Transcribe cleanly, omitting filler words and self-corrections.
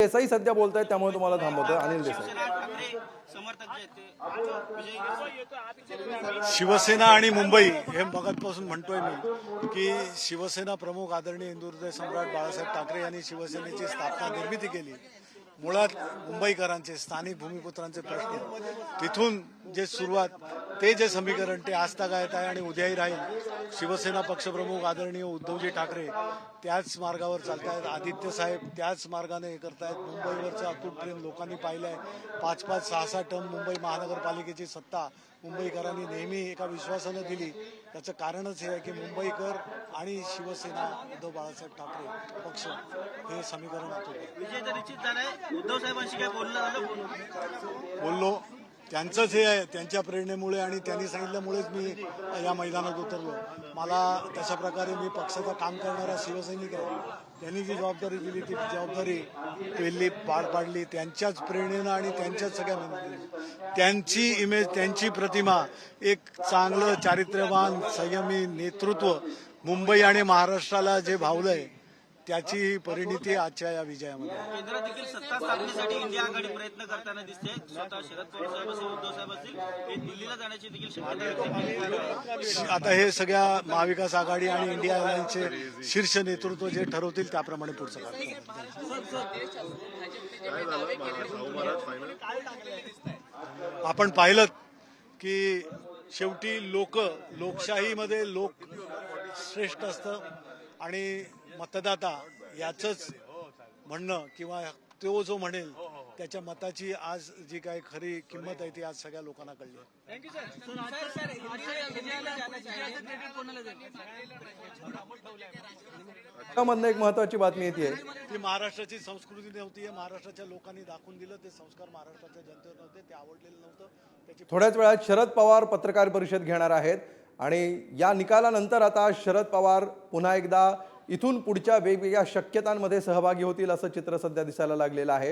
देसाई सध्या बोलतायत त्यामुळे तुम्हाला थांबवतोय. अनिल देसाई. शिवसेना आणि मुंबई हे मगाचपासून म्हणतोय मी की शिवसेना प्रमुख आदरणीय हिंदुहृदय सम्राट बाळासाहेब ठाकरे यांनी शिवसेनेची स्थापना निर्मिती केली. मुळात मुंबईकरांचे स्थानिक भूमिपुत्रांचे प्रश्न तिथून जे सुरुवात ते जे समीकरण ते आजतागायत आहे आणि उद्याही राहील. शिवसेना पक्षप्रमुख आदरणीय उद्धवजी ठाकरे त्याच मार्गावर चालतायत. आदित्य साहेब त्याच मार्गाने हे करतायत. मुंबईवरचं अतूट प्रेम लोकांनी पाहिलंय. 5-5, 6-6 टर्म मुंबई महानगरपालिकेची सत्ता मुंबईकरांनी नेहमी एका विश्वासानं दिली. त्याचं कारणच हे आहे की मुंबईकर आणि शिवसेना उद्धव बाळासाहेब ठाकरे पक्ष हे समीकरण अतूट आहे. उद्धव साहेबांशी काय बोललो त्यांचंच हे आहे. त्यांच्या प्रेरणेमुळे आणि त्यांनी सांगितल्यामुळेच मी या मैदानात उतरलो. मला तशा प्रकारे मी पक्षाचं काम करणारा शिवसैनिक आहे. त्यांनी जी जबाबदारी दिली ती जबाबदारी पहिली पार पाडली त्यांच्याच प्रेरणेनं आणि त्यांच्याच सगळ्या मेहनतीनं. त्यांची इमेज त्यांची प्रतिमा एक चांगलं चारित्र्यवान संयमी नेतृत्व मुंबई आणि महाराष्ट्राला जे भावलंय त्याची परिणिती आजच्या या विजयामध्ये. केंद्रात देखील सत्ता स्थापनेसाठी इंडिया आघाडी प्रयत्न करताना दिसते. स्वतः शरद पवार साहेब असतील, उद्धव साहेब असतील, हे दिल्लीला जाण्याची देखील शक्यता. आता हे सगळ्या महाविकास आघाडी आणि इंडिया आघाडीचे शीर्ष नेतृत्व जे ठरवतील त्याप्रमाणे पुढचं काम. आपण पाहिलं की शेवटी लोकशाहीमध्ये लोक श्रेष्ठ असतं आणि मतदाता याचंच म्हणणं किंवा तो जो म्हणेल त्याच्या मताची आज जी काही खरी किंमत आहे ती आज सगळ्या लोकांना कळली. त्यामधनं एक महत्वाची बातमी येते ती महाराष्ट्राची संस्कृती नव्हती. महाराष्ट्राच्या लोकांनी दाखवून दिलं ते संस्कार महाराष्ट्राच्या जनतेवर नव्हते, ते आवडलेलं नव्हतं. थोड्याच वेळात शरद पवार पत्रकार परिषद घेणार आहेत आणि या निकालानंतर आता शरद पवार पुन्हा एकदा इथून पुढच्या वेगवेगळ्या शक्यतांमध्ये सहभागी होतील असं चित्र सध्या दिसायला लागलेलं आहे.